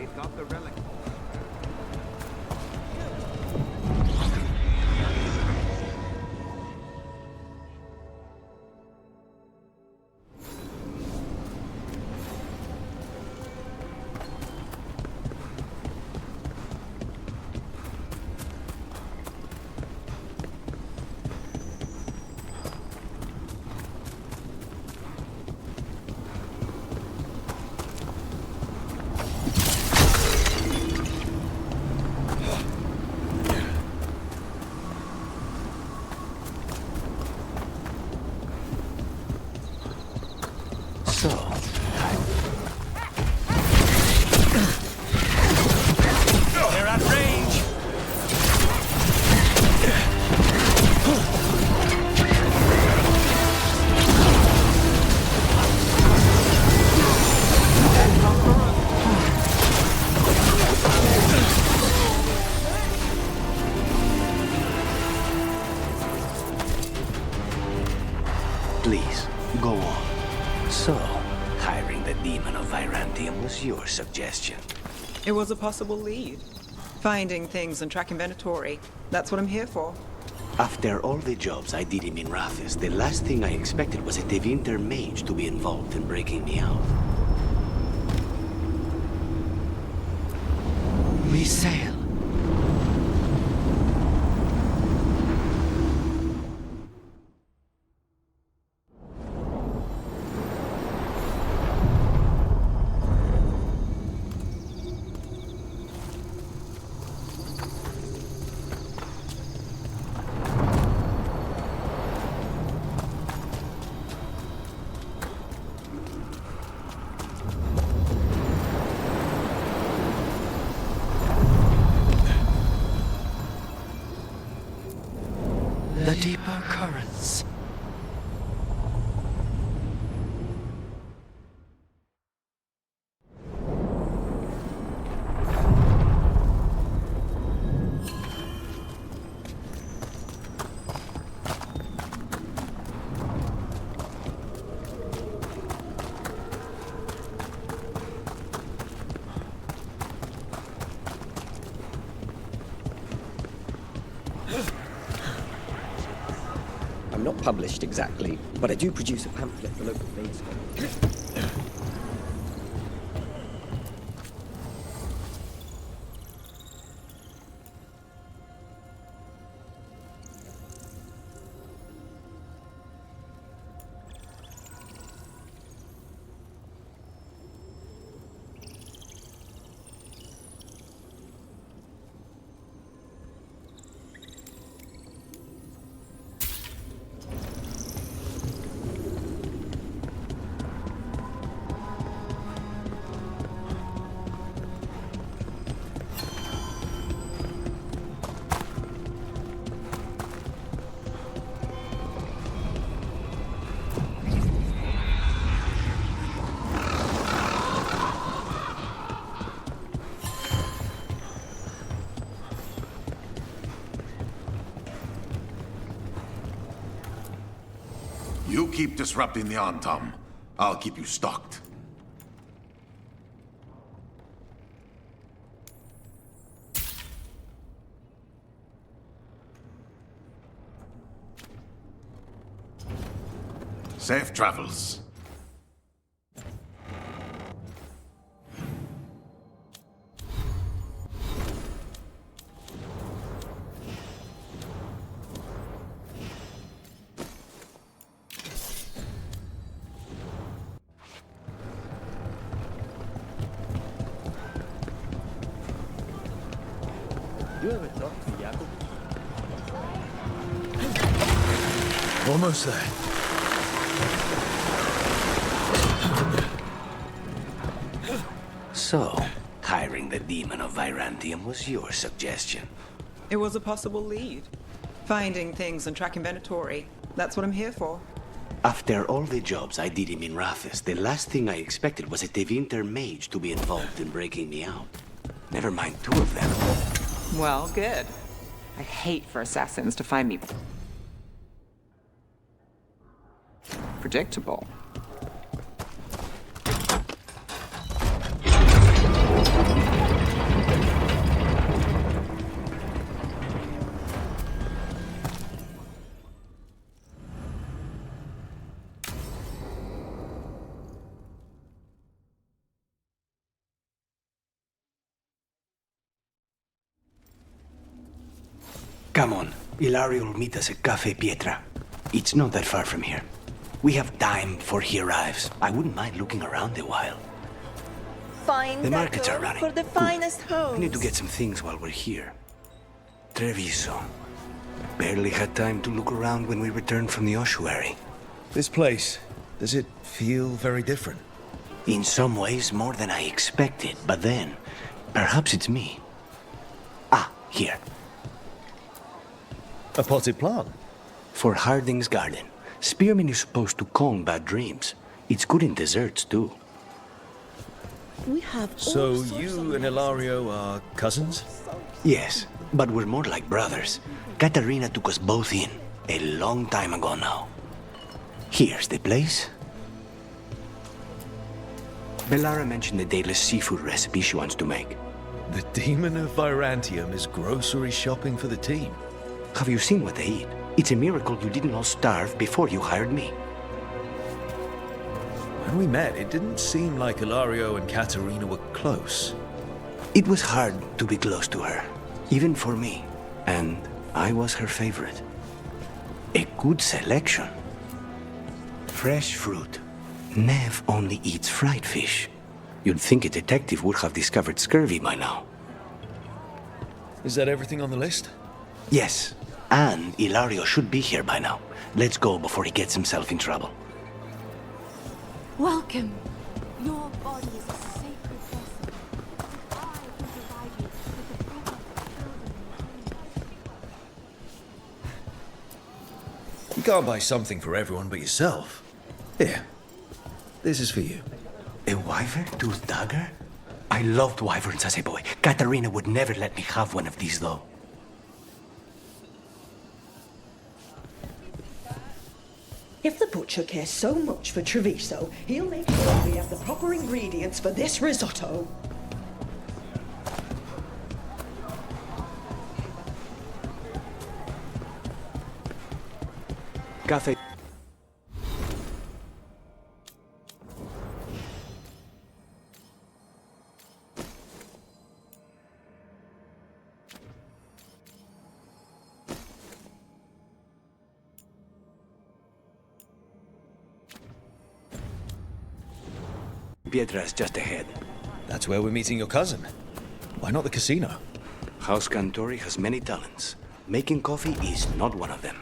They've got the relic. They're at range! Please, go on. So, hiring the demon of Virantium was your suggestion. It was a possible lead. Finding things and tracking Venatori. That's what I'm here for. After all the jobs I did in Minrathis, the last thing I expected was a Tevinter mage to be involved in breaking me out. We sail. The deeper currents. I'm not published exactly, but I do produce a pamphlet for local Veilguard. You keep disrupting the Antam. I'll keep you stocked. Safe travels. You ever talk to Jakob? Almost there. So, hiring the demon of Virantium was your suggestion. It was a possible lead. Finding things and tracking Venatori. That's what I'm here for. After all the jobs I did in Minrathis, the last thing I expected was a Tevinter mage to be involved in breaking me out. Never mind two of them. Well, good. I hate for assassins to find me predictable. Come on. Ilario will meet us at Cafe Pietra. It's not that far from here. We have time before he arrives. I wouldn't mind looking around a while. Find The that markets are girl running. for the Good. finest homes. I need to get some things while we're here. Treviso. Barely had time to look around when we returned from the ossuary. This place, does it feel very different? In some ways, more than I expected. But then, perhaps it's me. Ah, here. A potted plant? For Harding's garden. Spearmint is supposed to calm bad dreams. It's good in desserts, too. We have So all sorts you of and Ilario are cousins? Yes, but we're more like brothers. Katarina took us both in, a long time ago now. Here's the place. Bellara mentioned the dayless seafood recipe she wants to make. The demon of Virantium is grocery shopping for the team. Have you seen what they eat? It's a miracle you didn't all starve before you hired me. When we met, it didn't seem like Ilario and Katerina were close. It was hard to be close to her, even for me. And I was her favorite. A good selection. Fresh fruit. Nev only eats fried fish. You'd think a detective would have discovered scurvy by now. Is that everything on the list? Yes, and Ilario should be here by now. Let's go before he gets himself in trouble. Welcome. Your body is a sacred vessel. I can provide you with the proper You can't buy something for everyone but yourself. Here. This is for you. A wyvern-toothed dagger? I loved wyverns as a boy. Katarina would never let me have one of these, though. If the butcher cares so much for Treviso, he'll make sure we have the proper ingredients for this risotto. Cafe. Pietra's just ahead. That's where we're meeting your cousin. Why not the casino? House Cantori has many talents. Making coffee is not one of them.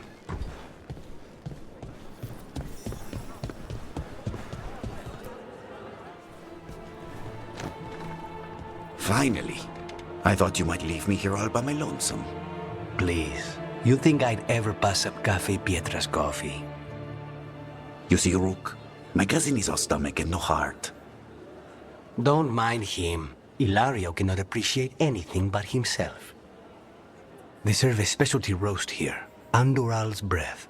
Finally. I thought you might leave me here all by my lonesome. Please. You think I'd ever pass up Cafe Pietra's coffee? You see, Rook, my cousin is all stomach and no heart. Don't mind him. Ilario cannot appreciate anything but himself. They serve a specialty roast here, Andoral's breath.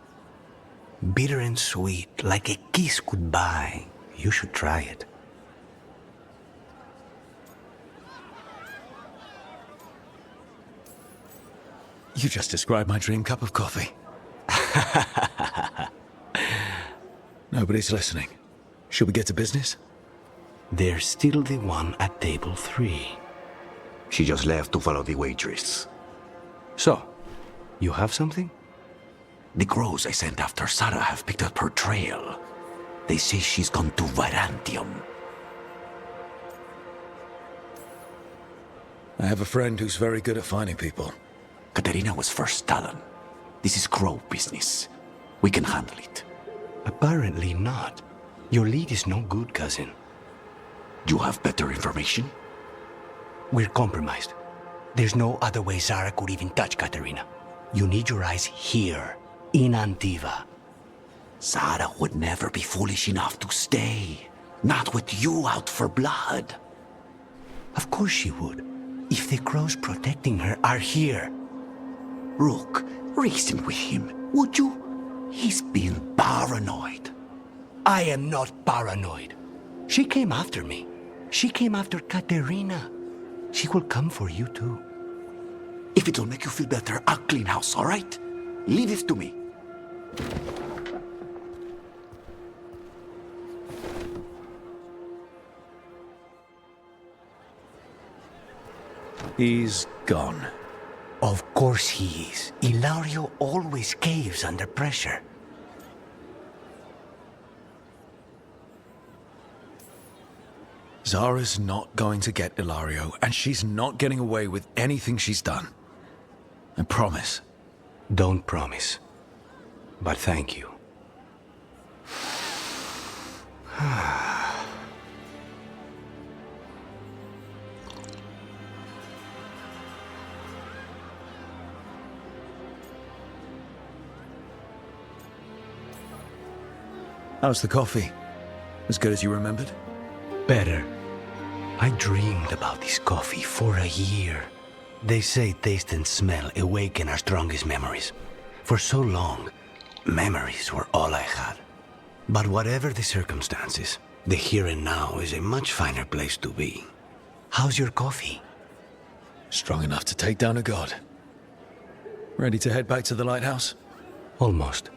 Bitter and sweet, like a kiss goodbye. You should try it. You just described my dream cup of coffee. Nobody's listening. Should we get to business? There's still the one at table 3. She just left to follow the waitress. So, you have something? The crows I sent after Sarah have picked up her trail. They say she's gone to Virantium. I have a friend who's very good at finding people. Katerina was first Talon. This is crow business. We can handle it. Apparently not. Your lead is no good, cousin. You have better information? We're compromised. There's no other way Zara could even touch Katerina. You need your eyes here, in Antiva. Sarah would never be foolish enough to stay. Not with you out for blood. Of course she would. If the crows protecting her are here. Rook, reason with him, would you? He's being paranoid. I am not paranoid. She came after me. She came after Katerina. She will come for you too. If it'll make you feel better, I'll clean house, all right? Leave this to me. He's gone. Of course he is. Ilario always caves under pressure. Zara's not going to get Ilario, and she's not getting away with anything she's done. I promise. Don't promise. But thank you. How's the coffee? As good as you remembered? Better. I dreamed about this coffee for a year. They say taste and smell awaken our strongest memories. For so long, memories were all I had. But whatever the circumstances, the here and now is a much finer place to be. How's your coffee? Strong enough to take down a god. Ready to head back to the lighthouse? Almost.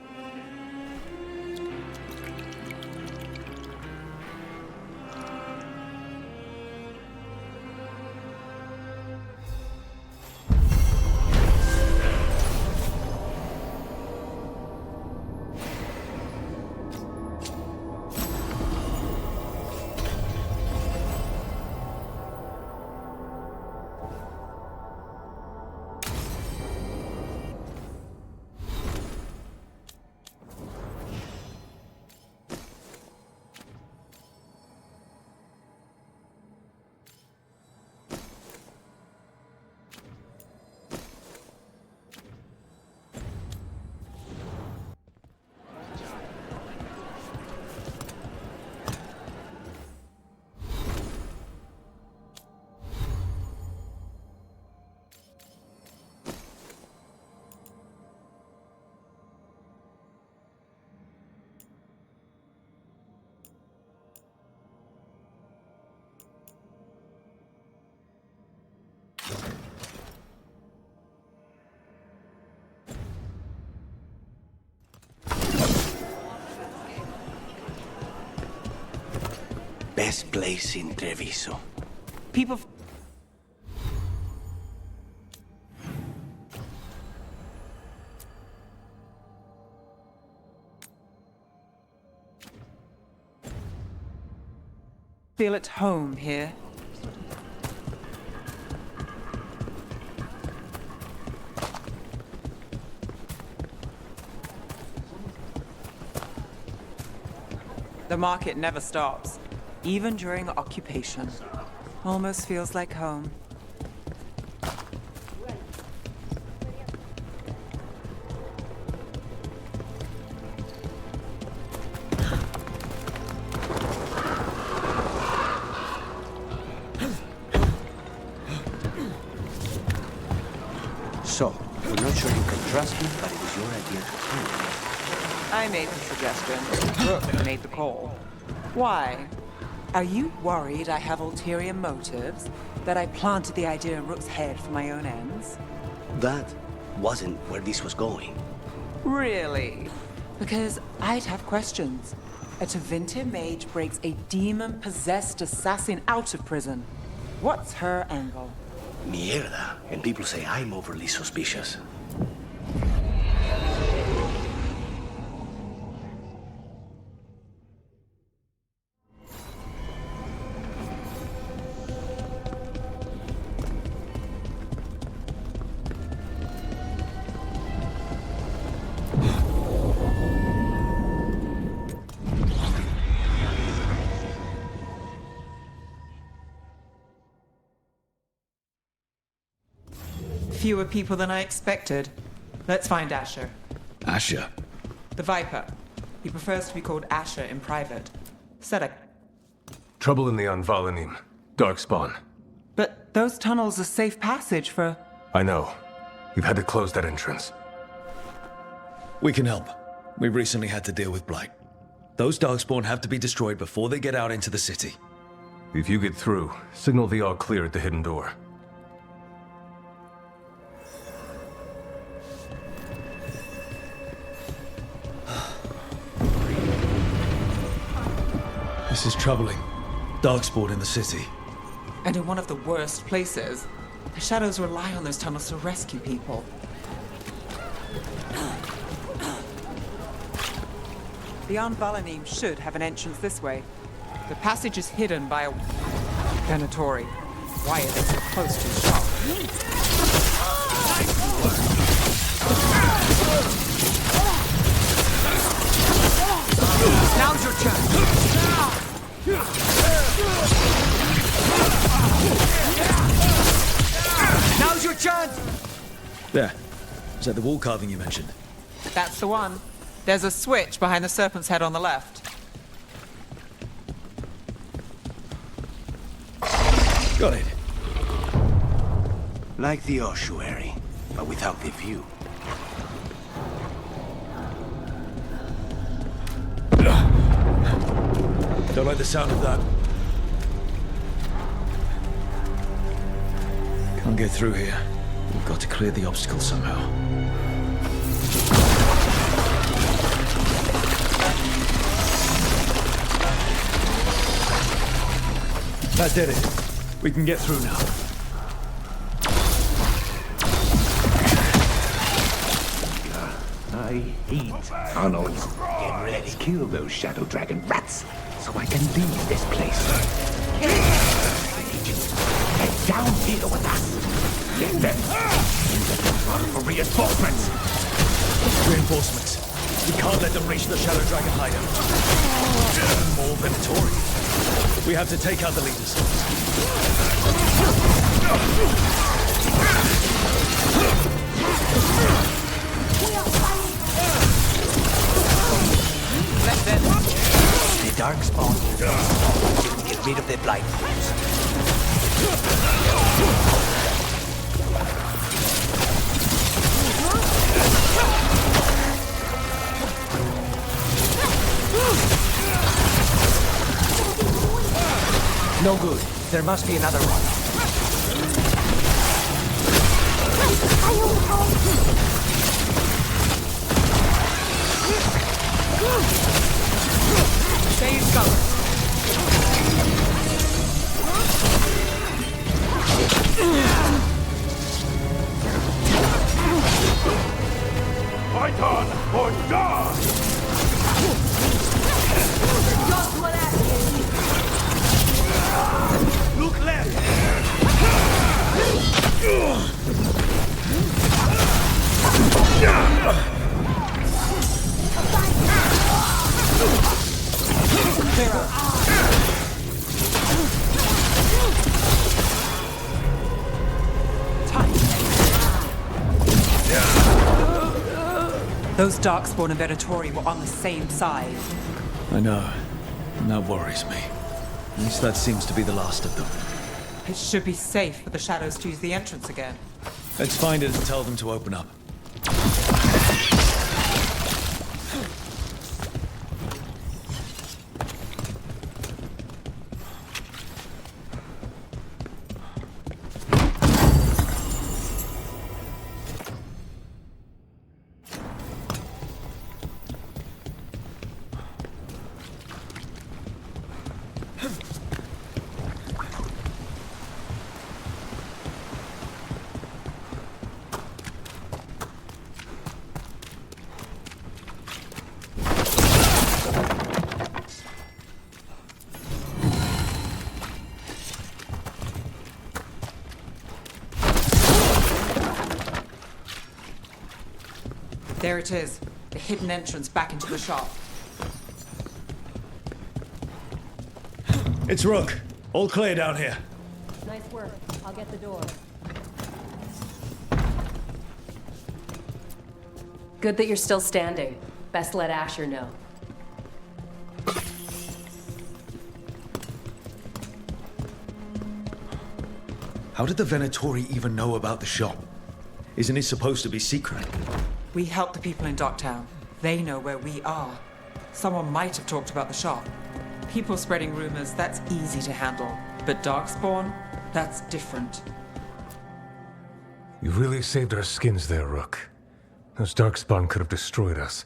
Best place in Treviso. People... feel at home here. The market never stops, even during occupation. Almost feels like home. So, I'm not sure you can trust me, but it was your idea to kill. I made the suggestion. Brooke made the call. Why? Are you worried I have ulterior motives? That I planted the idea in Rook's head for my own ends? That wasn't where this was going. Really? Because I'd have questions. A Tevinter mage breaks a demon-possessed assassin out of prison. What's her angle? Mierda. And people say I'm overly suspicious. Fewer people than I expected. Let's find Asher. Asher. The Viper. He prefers to be called Asher in private. Said Trouble in the Anvalanim. Darkspawn. But those tunnels are safe passage for... I know. We've had to close that entrance. We can help. We recently had to deal with Blight. Those Darkspawn have to be destroyed before they get out into the city. If you get through, signal the all clear at the hidden door. This is troubling. Darkspawn in the city. And in one of the worst places. The shadows rely on those tunnels to rescue people. Beyond Valanim should have an entrance this way. The passage is hidden by a Venatori. Why are they so close to the shop? Now's your turn. Now's your chance! There. Is that the wall carving you mentioned? That's the one. There's a switch behind the serpent's head on the left. Got it. Like the ossuary, but without the view. Don't like the sound of that. Can't get through here. We've got to clear the obstacle somehow. That did it. We can get through now. I hate tunnels. Get ready. Kill those shadow dragon rats so I can leave this place. Agents, get down here with us. Get them. Run for reinforcements. Reinforcements. We can't let them reach the shadow dragon hideout. More Venatori. We have to take out the leaders. The Darkspawn will get rid of the blight fools. No good. There must be another one. Stay in cover. Fight on or die! Look left! Those Darkspawn and Venatori were on the same side. I know. And that worries me. At least that seems to be the last of them. It should be safe for the shadows to use the entrance again. Let's find it and tell them to open up. There it is, the hidden entrance back into the shop. It's Rook. All clear down here. Nice work. I'll get the door. Good that you're still standing. Best let Asher know. How did the Venatori even know about the shop? Isn't it supposed to be secret? We help the people in Docktown. They know where we are. Someone might have talked about the shop. People spreading rumors, that's easy to handle. But Darkspawn, that's different. You really saved our skins there, Rook. Those Darkspawn could have destroyed us.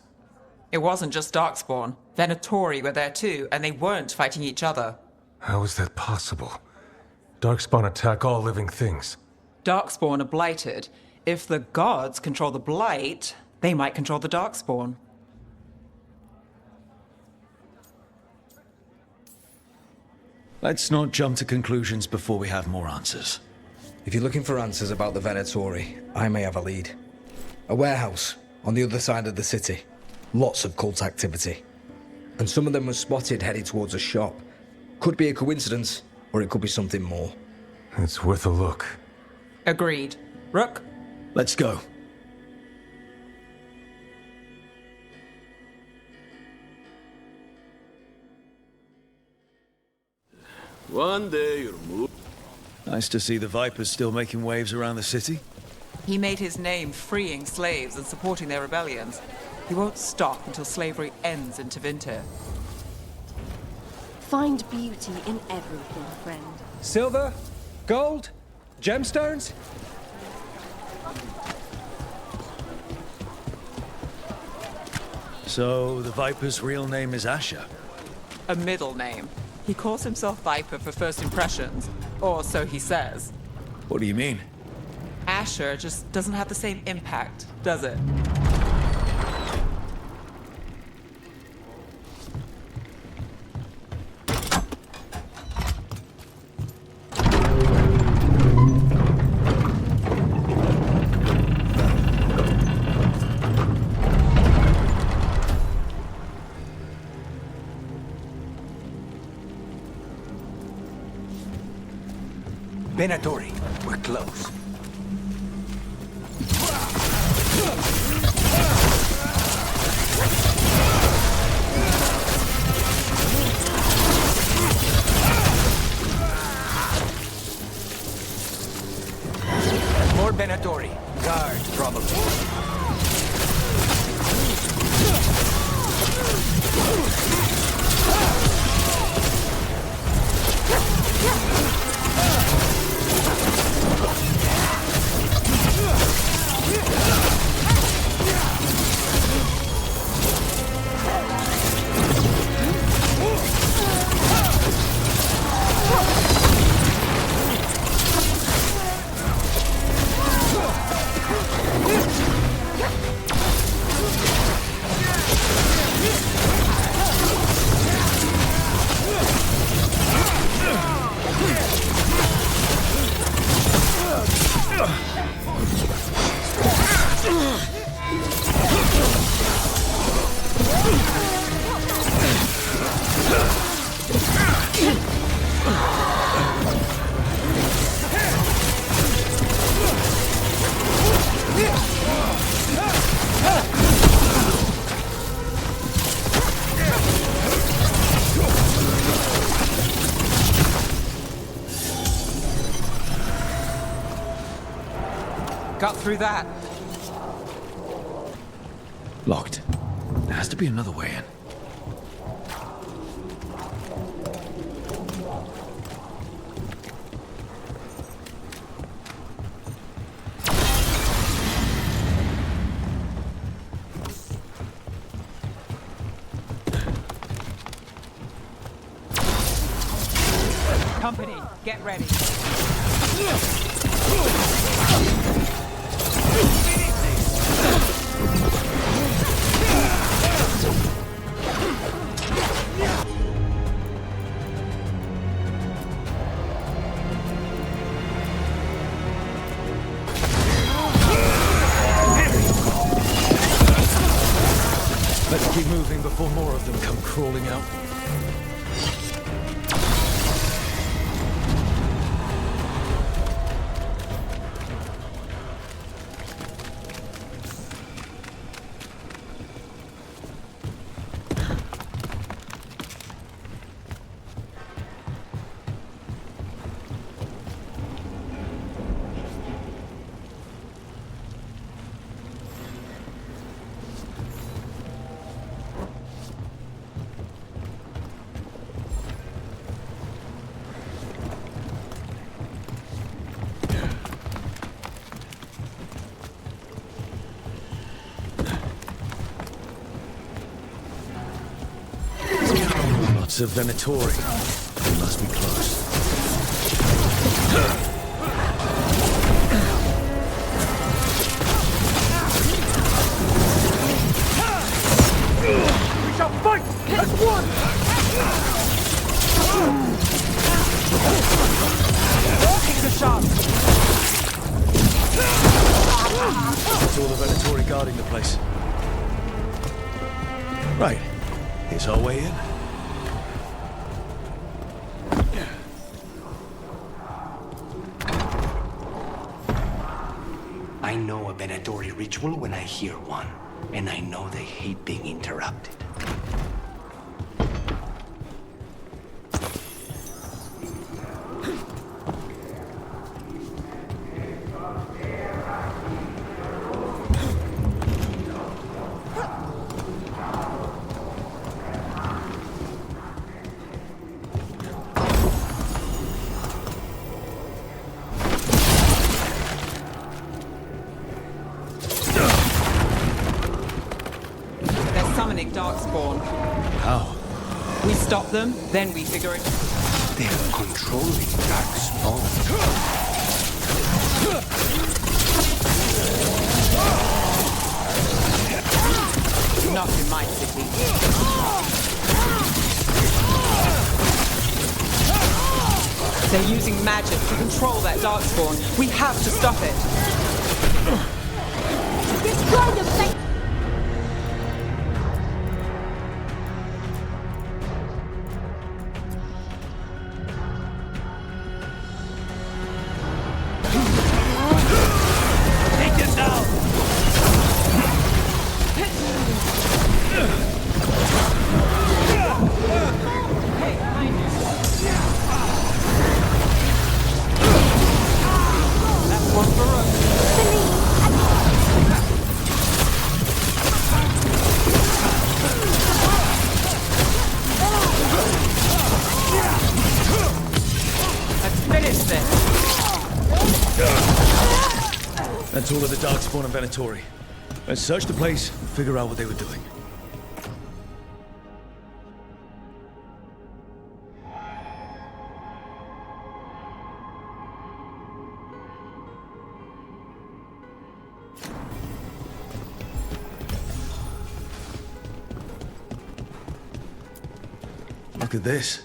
It wasn't just Darkspawn. Venatori were there too, and they weren't fighting each other. How is that possible? Darkspawn attack all living things. Darkspawn are blighted. If the gods control the blight, they might control the Darkspawn. Let's not jump to conclusions before we have more answers. If you're looking for answers about the Venatori, I may have a lead. A warehouse on the other side of the city. Lots of cult activity. And some of them were spotted heading towards a shop. Could be a coincidence, or it could be something more. It's worth a look. Agreed. Rook? Let's go. One day you'll move. Nice to see the Vipers still making waves around the city. He made his name freeing slaves and supporting their rebellions. He won't stop until slavery ends in Tevinter. Find beauty in everything, friend. Silver? Gold? Gemstones? So, the Viper's real name is Asher? A middle name. He calls himself Viper for first impressions, or so he says. What do you mean? Asher just doesn't have the same impact, does it? Venatori, we're close. More Venatori. Guard, probably. Got through that. Locked. There has to be another way in. Company, get ready. Let's keep moving before more of them come crawling out. Lots of Venatori. They must be close. saw the Venatori guarding the place. Right. Here's our way in. I know a Venatori ritual when I hear one, and I know they hate being interrupted. Darkspawn. How? We stop them, then we figure it. They're controlling Darkspawn. Not in my city. They're using magic to control that Darkspawn. We have to stop it. Destroy the place! That's all of the Darkspawn and Venatori. Let's search the place, figure out what they were doing. Look at this.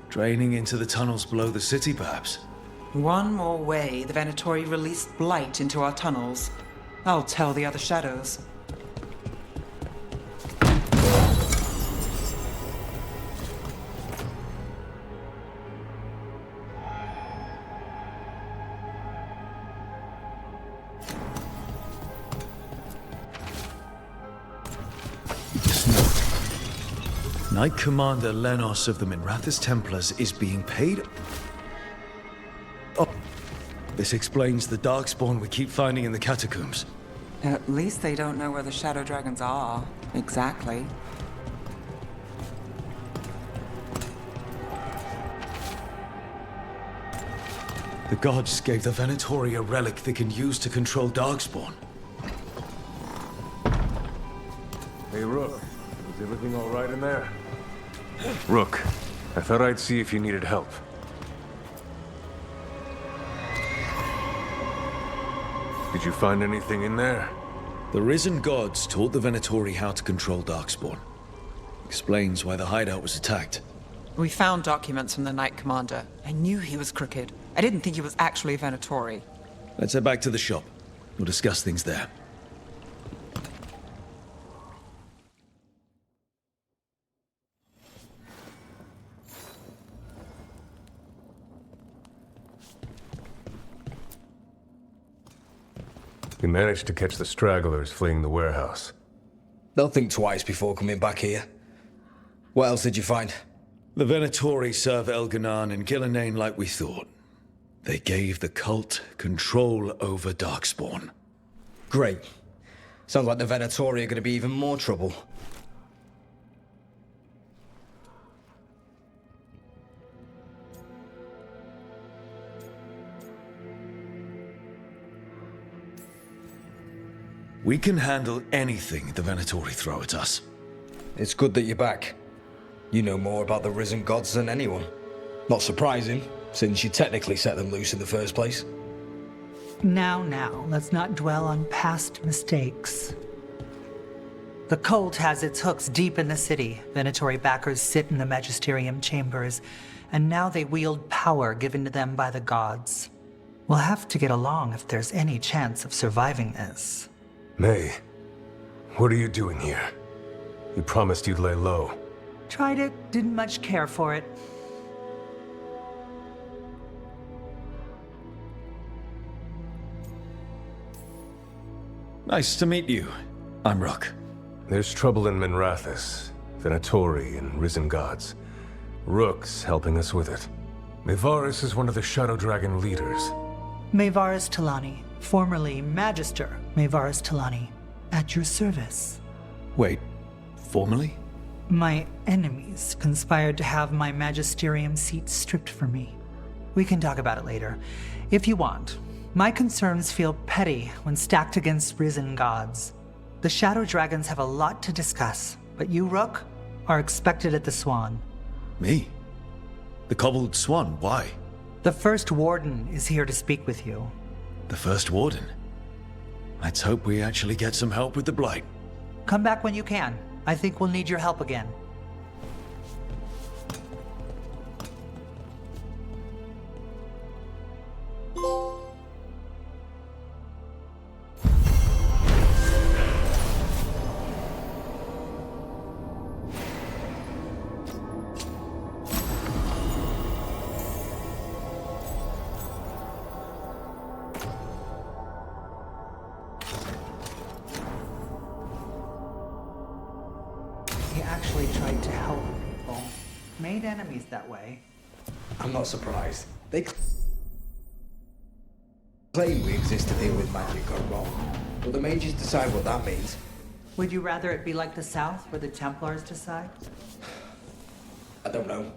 Draining into the tunnels below the city, perhaps. One more way the Venatori released blight into our tunnels. I'll tell the other shadows. Knight Commander Lenos of the Minrathous Templars is being paid. Oh, this explains the Darkspawn we keep finding in the catacombs. At least they don't know where the Shadow Dragons are. Exactly. The gods gave the Venatori a relic they can use to control Darkspawn. Hey, Rook. Is everything all right in there? Rook, I thought I'd see if you needed help. Did you find anything in there? The risen gods taught the Venatori how to control Darkspawn. Explains why the hideout was attacked. We found documents from the Knight Commander. I knew he was crooked. I didn't think he was actually a Venatori. Let's head back to the shop. We'll discuss things there. We managed to catch the stragglers fleeing the warehouse. They'll think twice before coming back here. What else did you find? The Venatori serve Elganan and Gillenane like we thought. They gave the cult control over Darkspawn. Great. Sounds like the Venatori are going to be even more trouble. We can handle anything the Venatori throw at us. It's good that you're back. You know more about the risen gods than anyone. Not surprising, since you technically set them loose in the first place. Now, let's not dwell on past mistakes. The cult has its hooks deep in the city. Venatori backers sit in the magisterium chambers, and now they wield power given to them by the gods. We'll have to get along if there's any chance of surviving this. May, what are you doing here? You promised you'd lay low. Tried it, didn't much care for it. Nice to meet you. I'm Rook. There's trouble in Minrathous, Venatori, and Risen Gods. Rook's helping us with it. Mayvaris is one of the Shadow Dragon leaders. Mayvaris Talani, formerly Magister Mayvaris Talani, at your service. Wait, formally? My enemies conspired to have my magisterium seat stripped from me. We can talk about it later, if you want. My concerns feel petty when stacked against risen gods. The Shadow Dragons have a lot to discuss, but you, Rook, are expected at the Swan. Me? The Cobbled Swan, why? The First Warden is here to speak with you. The First Warden? Let's hope we actually get some help with the Blight. Come back when you can. I think we'll need your help again. He actually tried to help people. Made enemies that way. I'm not surprised. They claim we exist to deal with magic gone wrong, but the mages decide what that means. Would you rather it be like the South, where the Templars decide? I don't know.